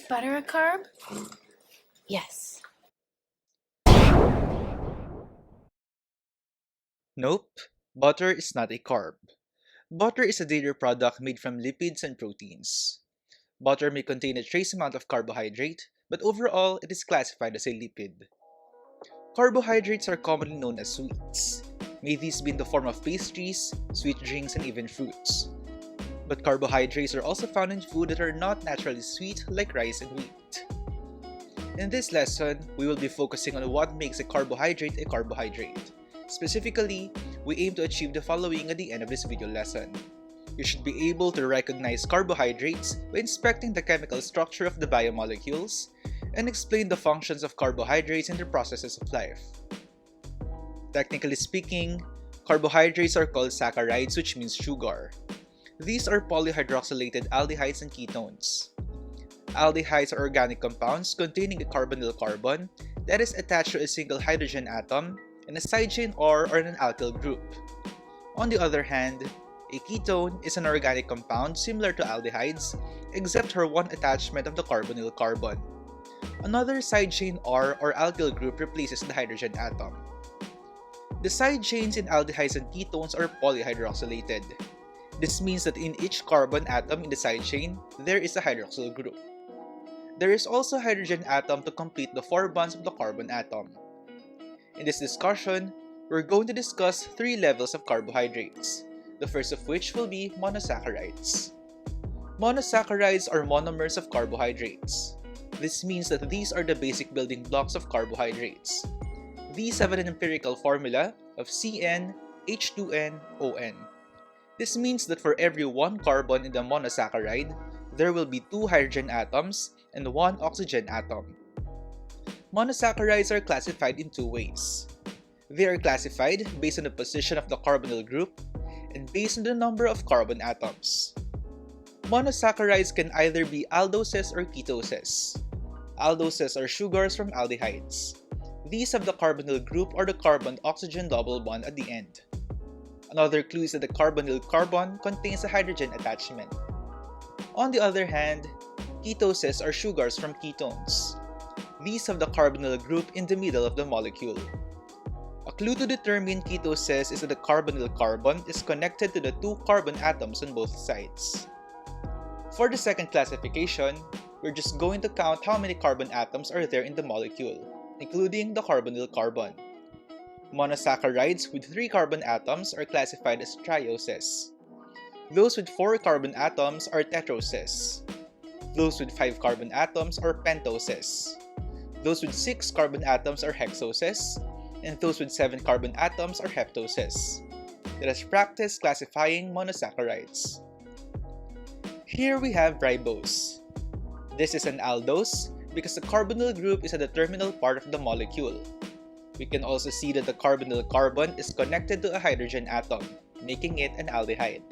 butter a carb? Yes. Nope, butter is not a carb. Butter is a dairy product made from lipids and proteins. Butter may contain a trace amount of carbohydrate, but overall it is classified as a lipid. Carbohydrates are commonly known as sweets. May these be in the form of pastries, sweet drinks, and even fruits. But carbohydrates are also found in food that are not naturally sweet like rice and wheat. In this lesson, we will be focusing on what makes a carbohydrate a carbohydrate. Specifically, we aim to achieve the following at the end of this video lesson. You should be able to recognize carbohydrates by inspecting the chemical structure of the biomolecules and explain the functions of carbohydrates and the processes of life. Technically speaking, carbohydrates are called saccharides, which means sugar. These are polyhydroxylated aldehydes and ketones. Aldehydes are organic compounds containing a carbonyl carbon that is attached to a single hydrogen atom and a side chain or an alkyl group. On the other hand, a ketone is an organic compound similar to aldehydes except for one attachment of the carbonyl carbon. Another side chain or alkyl group replaces the hydrogen atom. The side chains in aldehydes and ketones are polyhydroxylated. This means that in each carbon atom in the side chain, there is a hydroxyl group. There is also a hydrogen atom to complete the 4 bonds of the carbon atom. In this discussion, we're going to discuss 3 levels of carbohydrates, the first of which will be monosaccharides. Monosaccharides are monomers of carbohydrates. This means that these are the basic building blocks of carbohydrates. These have an empirical formula of CnH2nOn. This means that for every 1 carbon in the monosaccharide, there will be 2 hydrogen atoms and 1 oxygen atom. Monosaccharides are classified in 2 ways. They are classified based on the position of the carbonyl group and based on the number of carbon atoms. Monosaccharides can either be aldoses or ketoses. Aldoses are sugars from aldehydes. These have the carbonyl group or the carbon-oxygen double bond at the end. Another clue is that the carbonyl carbon contains a hydrogen attachment. On the other hand, ketoses are sugars from ketones. These have the carbonyl group in the middle of the molecule. A clue to determine ketoses is that the carbonyl carbon is connected to the 2 carbon atoms on both sides. For the second classification, we're just going to count how many carbon atoms are there in the molecule, including the carbonyl carbon. Monosaccharides with 3 carbon atoms are classified as trioses. Those with 4 carbon atoms are tetroses. Those with 5 carbon atoms are pentoses. Those with 6 carbon atoms are hexoses, and those with 7 carbon atoms are heptoses. Let us practice classifying monosaccharides. Here we have ribose. This is an aldose because the carbonyl group is at the terminal part of the molecule. We can also see that the carbonyl carbon is connected to a hydrogen atom, making it an aldehyde.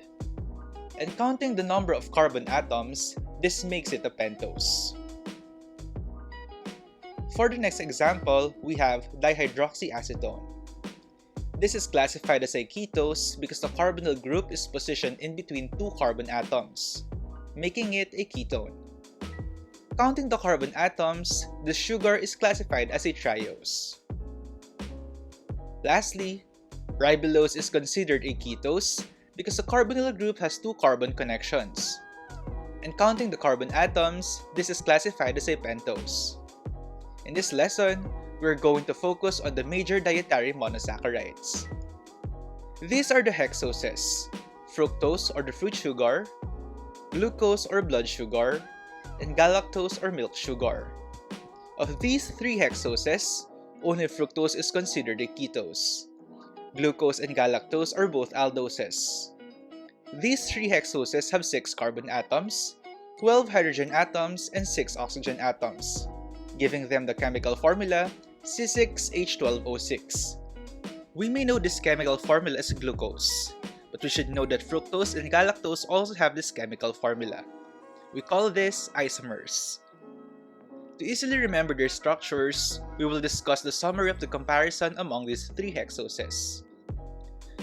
And counting the number of carbon atoms, this makes it a pentose. For the next example, we have dihydroxyacetone. This is classified as a ketose because the carbonyl group is positioned in between 2 carbon atoms, making it a ketone. Counting the carbon atoms, the sugar is classified as a triose. Lastly, ribulose is considered a ketose because the carbonyl group has 2 carbon connections. And counting the carbon atoms, this is classified as a pentose. In this lesson, we're going to focus on the major dietary monosaccharides. These are the hexoses: fructose or the fruit sugar, glucose or blood sugar, and galactose or milk sugar. Of these 3 hexoses, only fructose is considered a ketose. Glucose and galactose are both aldoses. These 3 hexoses have 6 carbon atoms, 12 hydrogen atoms, and 6 oxygen atoms, giving them the chemical formula C6H12O6. We may know this chemical formula as glucose, but we should know that fructose and galactose also have this chemical formula. We call this isomers. To easily remember their structures, we will discuss the summary of the comparison among these 3 hexoses.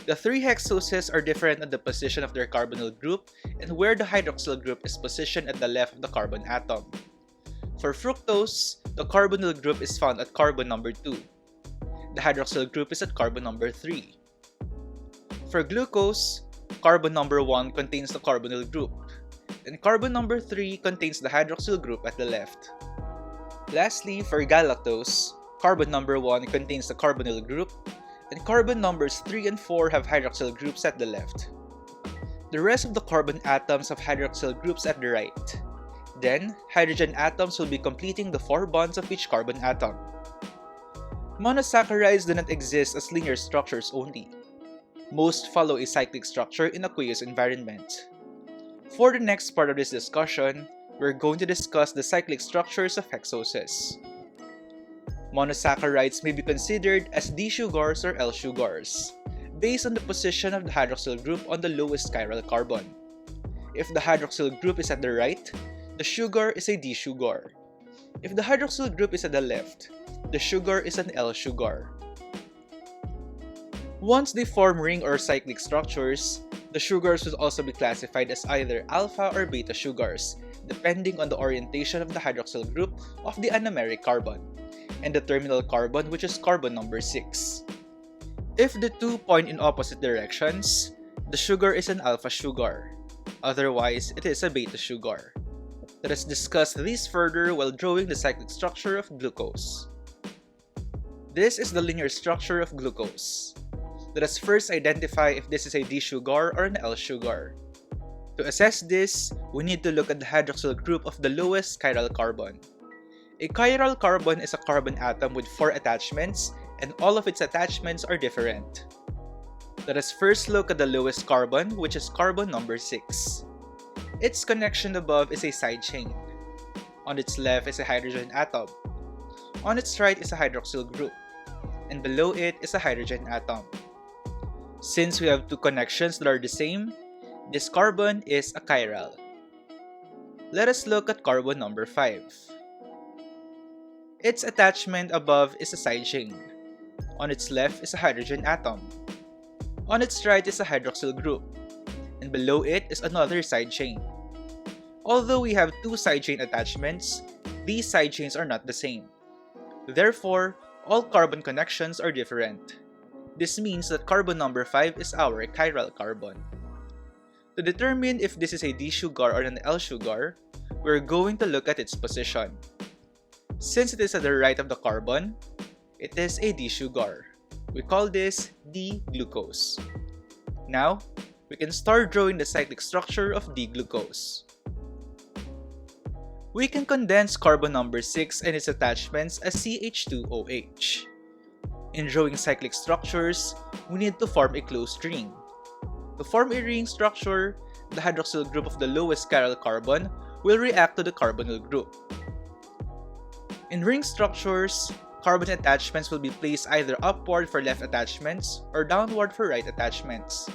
The 3 hexoses are different at the position of their carbonyl group and where the hydroxyl group is positioned at the left of the carbon atom. For fructose, the carbonyl group is found at carbon number 2. The hydroxyl group is at carbon number 3. For glucose, carbon number 1 contains the carbonyl group, and carbon number 3 contains the hydroxyl group at the left. Lastly, for galactose, carbon number 1 contains the carbonyl group, and carbon numbers 3 and 4 have hydroxyl groups at the left. The rest of the carbon atoms have hydroxyl groups at the right. Then, hydrogen atoms will be completing the 4 bonds of each carbon atom. Monosaccharides do not exist as linear structures only. Most follow a cyclic structure in aqueous environment. For the next part of this discussion, we're going to discuss the cyclic structures of hexoses. Monosaccharides may be considered as D-sugars or L-sugars, based on the position of the hydroxyl group on the lowest chiral carbon. If the hydroxyl group is at the right, the sugar is a D-sugar. If the hydroxyl group is at the left, the sugar is an L-sugar. Once they form ring or cyclic structures, the sugars will also be classified as either alpha or beta sugars, depending on the orientation of the hydroxyl group of the anomeric carbon, and the terminal carbon, which is carbon number 6. If the two point in opposite directions, the sugar is an alpha sugar. Otherwise, it is a beta sugar. Let us discuss these further while drawing the cyclic structure of glucose. This is the linear structure of glucose. Let us first identify if this is a D-sugar or an L-sugar. To assess this, we need to look at the hydroxyl group of the lowest chiral carbon. A chiral carbon is a carbon atom with 4 attachments, and all of its attachments are different. Let us first look at the lowest carbon, which is carbon number 6. Its connection above is a side chain. On its left is a hydrogen atom. On its right is a hydroxyl group, and below it is a hydrogen atom. Since we have two connections that are the same, this carbon is a chiral. Let us look at carbon number 5. Its attachment above is a side chain. On its left is a hydrogen atom. On its right is a hydroxyl group, and below it is another side chain. Although we have two side chain attachments, these side chains are not the same. Therefore, all carbon connections are different. This means that carbon number 5 is our chiral carbon. To determine if this is a D-sugar or an L-sugar, we're going to look at its position. Since it is at the right of the carbon, it is a D-sugar. We call this D-glucose. Now, we can start drawing the cyclic structure of D-glucose. We can condense carbon number 6 and its attachments as CH2OH. In drawing cyclic structures, we need to form a closed ring. To form a ring structure, the hydroxyl group of the lowest chiral carbon will react to the carbonyl group. In ring structures, carbon attachments will be placed either upward for left attachments or downward for right attachments.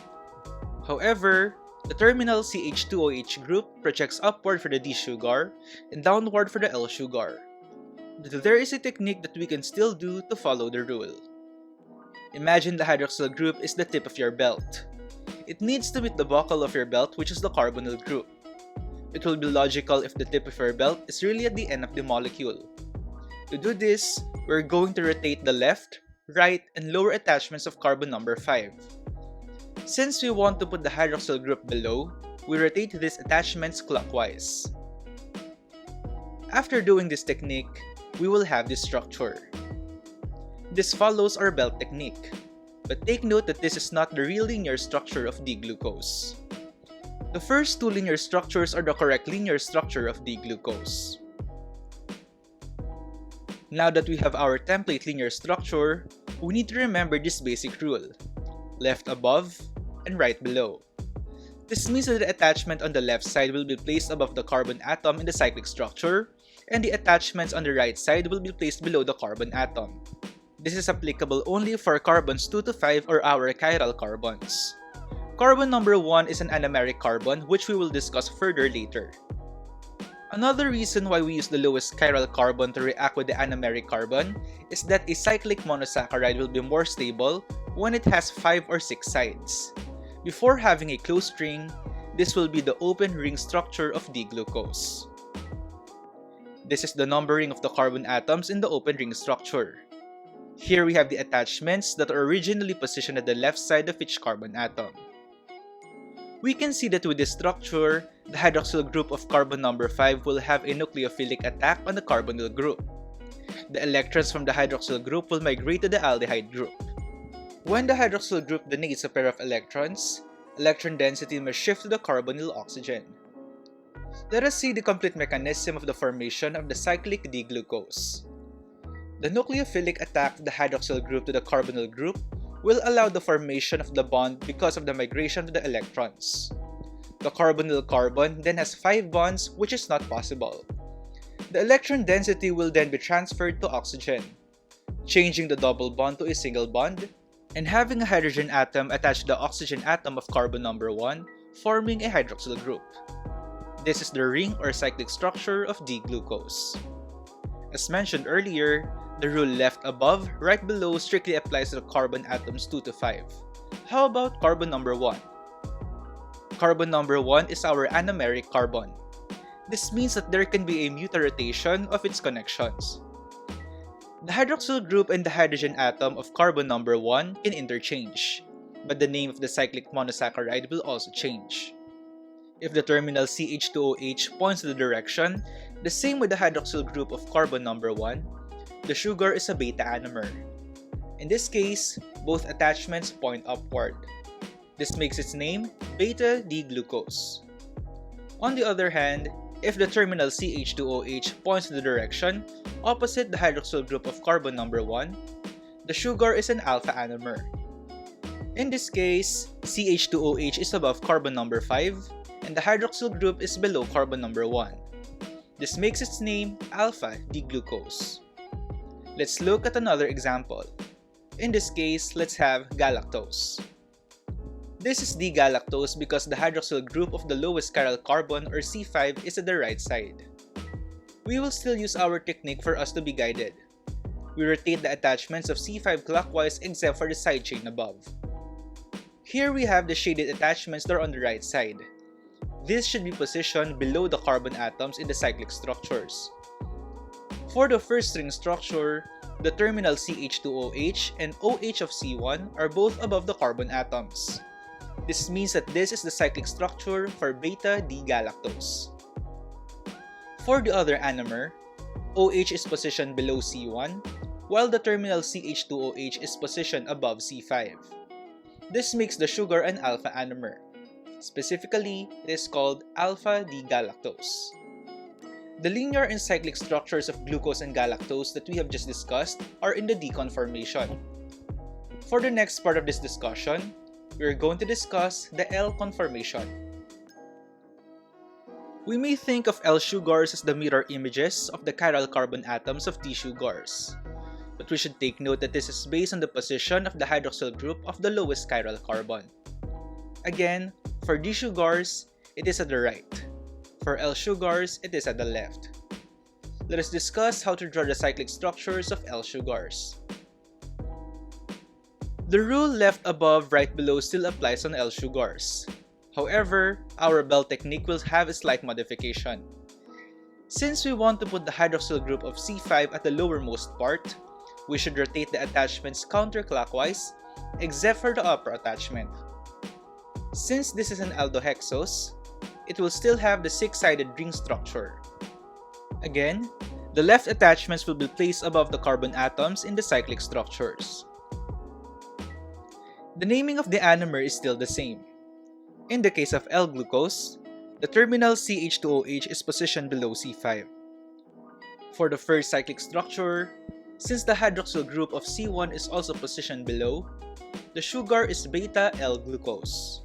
However, the terminal CH2OH group projects upward for the D-sugar and downward for the L-sugar. There is a technique that we can still do to follow the rule. Imagine the hydroxyl group is the tip of your belt. It needs to meet the buckle of your belt, which is the carbonyl group. It will be logical if the tip of your belt is really at the end of the molecule. To do this, we're going to rotate the left, right, and lower attachments of carbon number 5. Since we want to put the hydroxyl group below, we rotate these attachments clockwise. After doing this technique, we will have this structure. This follows our belt technique, but take note that this is not the real linear structure of D-glucose. The first two linear structures are the correct linear structure of D-glucose. Now that we have our template linear structure, we need to remember this basic rule: left above and right below. This means that the attachment on the left side will be placed above the carbon atom in the cyclic structure, and the attachments on the right side will be placed below the carbon atom. This is applicable only for carbons 2 to 5 or our chiral carbons. Carbon number 1 is an anomeric carbon, which we will discuss further later. Another reason why we use the lowest chiral carbon to react with the anomeric carbon is that a cyclic monosaccharide will be more stable when it has 5 or 6 sides. Before having a closed ring, this will be the open ring structure of D-glucose. This is the numbering of the carbon atoms in the open ring structure. Here we have the attachments that are originally positioned at the left side of each carbon atom. We can see that with this structure, the hydroxyl group of carbon number 5 will have a nucleophilic attack on the carbonyl group. The electrons from the hydroxyl group will migrate to the aldehyde group. When the hydroxyl group donates a pair of electrons, electron density must shift to the carbonyl oxygen. Let us see the complete mechanism of the formation of the cyclic D-glucose. The nucleophilic attack of the hydroxyl group to the carbonyl group will allow the formation of the bond because of the migration of the electrons. The carbonyl carbon then has 5 bonds, which is not possible. The electron density will then be transferred to oxygen, changing the double bond to a single bond, and having a hydrogen atom attached to the oxygen atom of carbon number 1, forming a hydroxyl group. This is the ring or cyclic structure of D-glucose. As mentioned earlier, the rule left above, right below strictly applies to the carbon atoms 2 to 5. How about carbon number 1? Carbon number 1 is our anomeric carbon. This means that there can be a mutarotation of its connections. The hydroxyl group and the hydrogen atom of carbon number 1 can interchange, but the name of the cyclic monosaccharide will also change. If the terminal CH2OH points to the direction, the same with the hydroxyl group of carbon number 1, the sugar is a beta anomer. In this case, both attachments point upward. This makes its name beta D-glucose. On the other hand, if the terminal CH2OH points to the direction opposite the hydroxyl group of carbon number 1, the sugar is an alpha anomer. In this case, CH2OH is above carbon number 5, and the hydroxyl group is below carbon number 1. This makes its name alpha D-glucose. Let's look at another example. In this case, let's have galactose. This is D-galactose because the hydroxyl group of the lowest chiral carbon or C5 is at the right side. We will still use our technique for us to be guided. We rotate the attachments of C5 clockwise except for the side chain above. Here we have the shaded attachments that are on the right side. This should be positioned below the carbon atoms in the cyclic structures. For the first ring structure, the terminal CH2OH and OH of C1 are both above the carbon atoms. This means that this is the cyclic structure for beta D-galactose. For the other anomer, OH is positioned below C1, while the terminal CH2OH is positioned above C5. This makes the sugar an alpha anomer. Specifically, it is called alpha D-galactose. The linear and cyclic structures of glucose and galactose that we have just discussed are in the D conformation. For the next part of this discussion, we are going to discuss the L conformation. We may think of L sugars as the mirror images of the chiral carbon atoms of D sugars. But we should take note that this is based on the position of the hydroxyl group of the lowest chiral carbon. Again, for D sugars, it is at the right. For L sugars, it is at the left. Let us discuss how to draw the cyclic structures of L sugars. The rule left above, right below still applies on L sugars. However, our bell technique will have a slight modification. Since we want to put the hydroxyl group of C5 at the lowermost part, we should rotate the attachments counterclockwise, except for the upper attachment. Since this is an aldohexose, it will still have the 6-sided ring structure. Again, the left attachments will be placed above the carbon atoms in the cyclic structures. The naming of the anomer is still the same. In the case of L-glucose, the terminal CH2OH is positioned below C5. For the first cyclic structure, since the hydroxyl group of C1 is also positioned below, the sugar is beta L-glucose.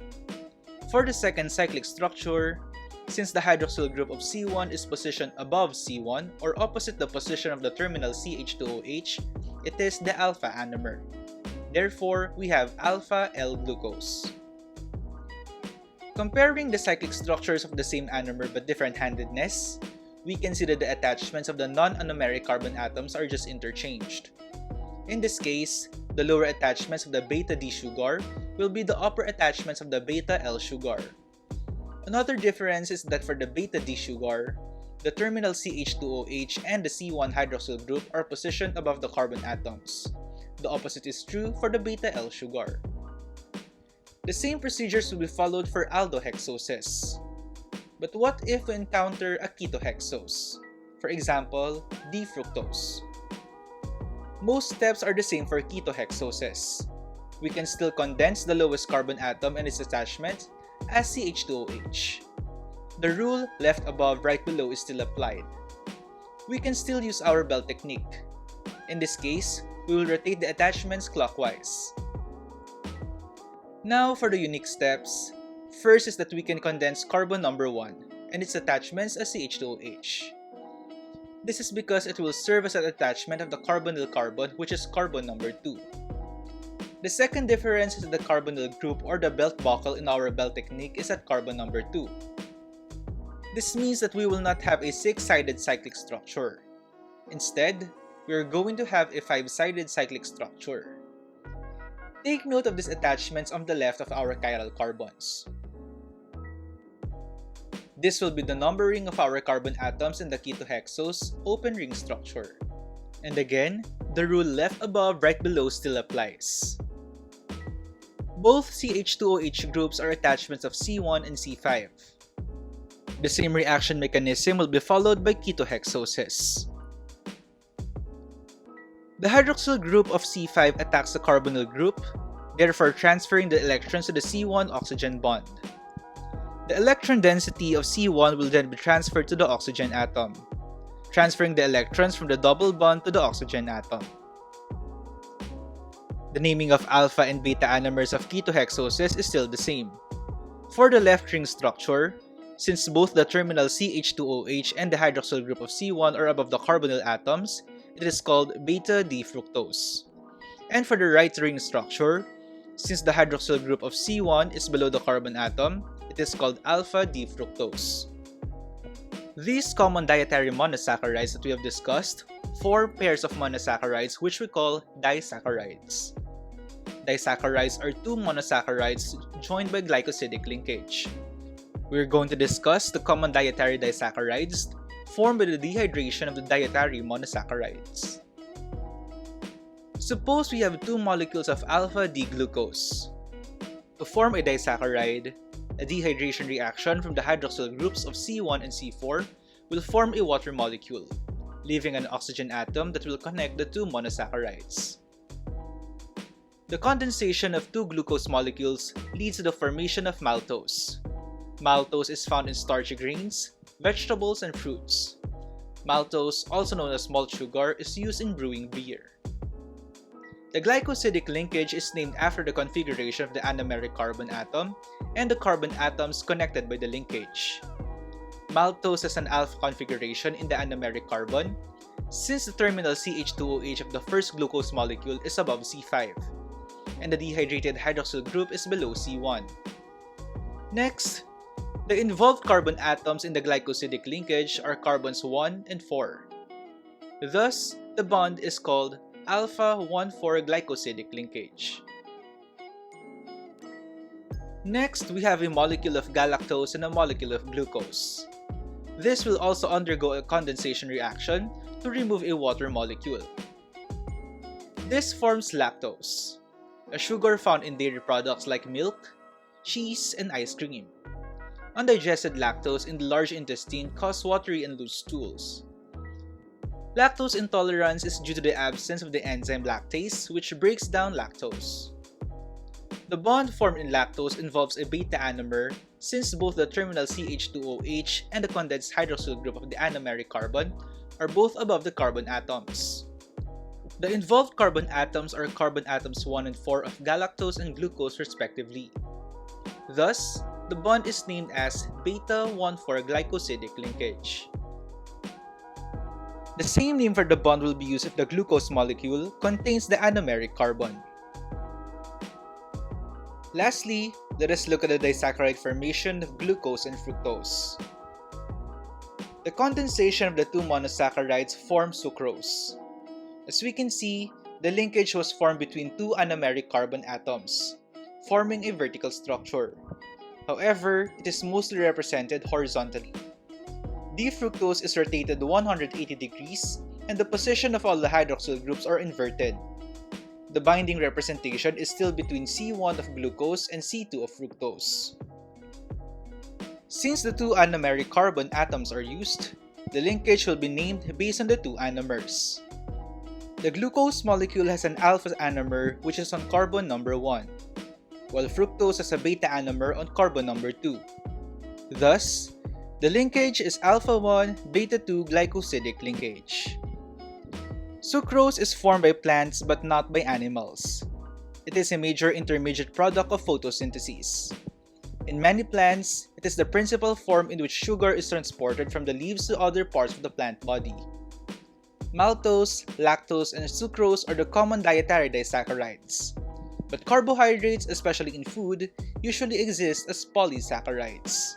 For the second cyclic structure, since the hydroxyl group of C1 is positioned above C1 or opposite the position of the terminal CH2OH, it is the alpha anomer. Therefore, we have alpha L-glucose. Comparing the cyclic structures of the same anomer but different handedness, we can see that the attachments of the non-anomeric carbon atoms are just interchanged. In this case, the lower attachments of the beta D sugar will be the upper attachments of the beta L sugar. Another difference is that for the beta D sugar, the terminal CH2OH and the C1 hydroxyl group are positioned above the carbon atoms. The opposite is true for the beta-L sugar. The same procedures will be followed for aldohexoses. But what if we encounter a ketohexose? For example, D-fructose. Most steps are the same for ketohexoses. We can still condense the lowest carbon atom and its attachment as CH2OH. The rule left above right below is still applied. We can still use our bell technique. In this case, we will rotate the attachments clockwise. Now for the unique steps. First is that we can condense carbon number 1 and its attachments as CH2OH. This is because it will serve as an attachment of the carbonyl carbon, which is carbon number 2. The second difference is that the carbonyl group or the belt buckle in our belt technique is at carbon number 2. This means that we will not have a 6-sided cyclic structure. Instead, we are going to have a 5-sided cyclic structure. Take note of these attachments on the left of our chiral carbons. This will be the numbering of our carbon atoms in the ketohexose open ring structure. And again, the rule left above right below still applies. Both CH2OH groups are attachments of C1 and C5. The same reaction mechanism will be followed by ketohexoses. The hydroxyl group of C5 attacks the carbonyl group, therefore transferring the electrons to the C1 oxygen bond. The electron density of C1 will then be transferred to the oxygen atom, transferring the electrons from the double bond to the oxygen atom. The naming of alpha and beta anomers of ketohexoses is still the same. For the left ring structure, since both the terminal CH2OH and the hydroxyl group of C1 are above the carbonyl atoms, it is called beta-D-fructose. And for the right ring structure, since the hydroxyl group of C1 is below the carbon atom, it is called alpha-D-fructose. These common dietary monosaccharides that we have discussed form pairs of monosaccharides which we call disaccharides. Disaccharides are two monosaccharides joined by glycosidic linkage. We are going to discuss the common dietary disaccharides formed by the dehydration of the dietary monosaccharides. Suppose we have two molecules of alpha-D-glucose. To form a disaccharide, a dehydration reaction from the hydroxyl groups of C1 and C4 will form a water molecule, leaving an oxygen atom that will connect the two monosaccharides. The condensation of two glucose molecules leads to the formation of maltose. Maltose is found in starchy grains, vegetables, and fruits. Maltose, also known as malt sugar, is used in brewing beer. The glycosidic linkage is named after the configuration of the anomeric carbon atom and the carbon atoms connected by the linkage. Maltose has an alpha configuration in the anomeric carbon, since the terminal CH2OH of the first glucose molecule is above C5, and the dehydrated hydroxyl group is below C1. Next, the involved carbon atoms in the glycosidic linkage are carbons 1 and 4. Thus, the bond is called alpha-1,4 glycosidic linkage. Next, we have a molecule of galactose and a molecule of glucose. This will also undergo a condensation reaction to remove a water molecule. This forms lactose, a sugar found in dairy products like milk, cheese, and ice cream. Undigested lactose in the large intestine causes watery and loose stools. Lactose intolerance is due to the absence of the enzyme lactase, which breaks down lactose. The bond formed in lactose involves a beta anomer, since both the terminal CH2OH and the condensed hydroxyl group of the anomeric carbon are both above the carbon atoms. The involved carbon atoms are carbon atoms 1 and 4 of galactose and glucose respectively. Thus, the bond is named as beta-1,4 glycosidic linkage. The same name for the bond will be used if the glucose molecule contains the anomeric carbon. Lastly, let us look at the disaccharide formation of glucose and fructose. The condensation of the two monosaccharides forms sucrose. As we can see, the linkage was formed between two anomeric carbon atoms, forming a vertical structure. However, it is mostly represented horizontally. D-fructose is rotated 180 degrees and the position of all the hydroxyl groups are inverted. The binding representation is still between C1 of glucose and C2 of fructose. Since the two anomeric carbon atoms are used, the linkage will be named based on the two anomers. The glucose molecule has an alpha anomer which is on carbon number 1, while fructose has a beta anomer on carbon number 2. Thus, the linkage is alpha 1 beta 2 glycosidic linkage. Sucrose is formed by plants but not by animals. It is a major intermediate product of photosynthesis. In many plants, it is the principal form in which sugar is transported from the leaves to other parts of the plant body. Maltose, lactose, and sucrose are the common dietary disaccharides. But carbohydrates, especially in food, usually exist as polysaccharides.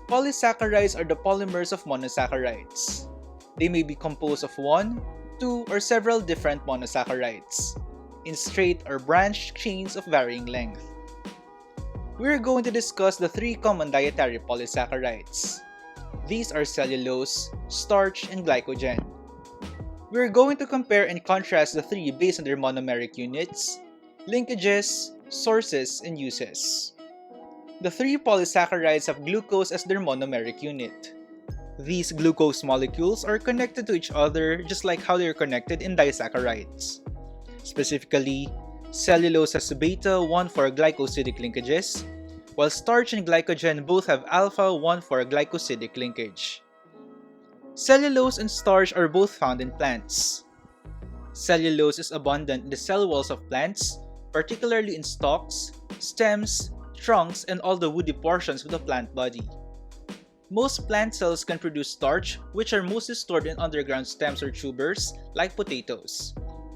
Polysaccharides are the polymers of monosaccharides. They may be composed of one, two, or several different monosaccharides, in straight or branched chains of varying length. We are going to discuss the three common dietary polysaccharides. These are cellulose, starch, and glycogen. We are going to compare and contrast the three based on their monomeric units, linkages, sources, and uses. The three polysaccharides have glucose as their monomeric unit. These glucose molecules are connected to each other just like how they are connected in disaccharides. Specifically, cellulose has beta 1,4 glycosidic linkages, while starch and glycogen both have alpha 1,4 glycosidic linkage. Cellulose and starch are both found in plants. Cellulose is abundant in the cell walls of plants, particularly in stalks, stems, trunks, and all the woody portions of the plant body. Most plant cells can produce starch, which are mostly stored in underground stems or tubers, like potatoes,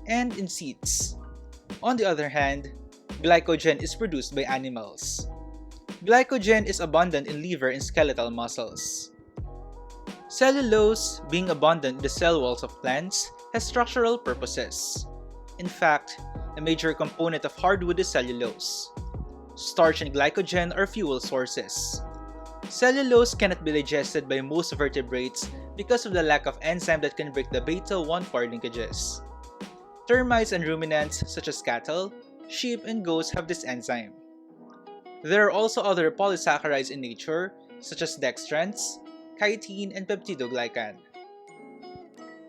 and in seeds. On the other hand, glycogen is produced by animals. Glycogen is abundant in liver and skeletal muscles. Cellulose, being abundant in the cell walls of plants, has structural purposes. In fact, a major component of hardwood is cellulose. Starch and glycogen are fuel sources. Cellulose cannot be digested by most vertebrates because of the lack of enzyme that can break the beta 1,4 linkages. Termites and ruminants such as cattle, sheep, and goats have this enzyme. There are also other polysaccharides in nature such as dextrans, chitin, and peptidoglycan.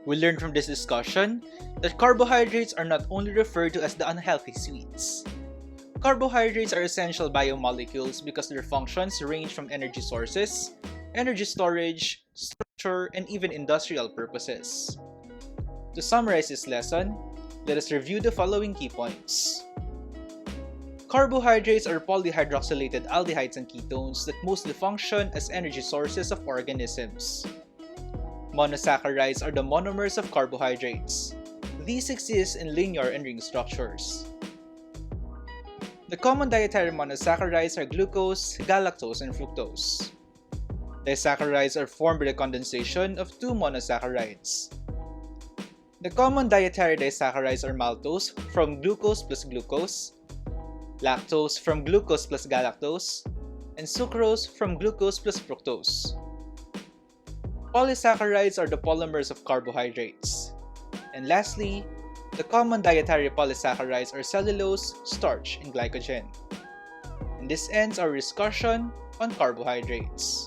We learned from this discussion that carbohydrates are not only referred to as the unhealthy sweets. Carbohydrates are essential biomolecules because their functions range from energy sources, energy storage, structure, and even industrial purposes. To summarize this lesson, let us review the following key points. Carbohydrates are polyhydroxylated aldehydes and ketones that mostly function as energy sources of organisms. Monosaccharides are the monomers of carbohydrates. These exist in linear and ring structures. The common dietary monosaccharides are glucose, galactose, and fructose. Disaccharides are formed by the condensation of two monosaccharides. The common dietary disaccharides are maltose from glucose plus glucose, lactose from glucose plus galactose, and sucrose from glucose plus fructose. Polysaccharides are the polymers of carbohydrates. And lastly, the common dietary polysaccharides are cellulose, starch, and glycogen. And this ends our discussion on carbohydrates.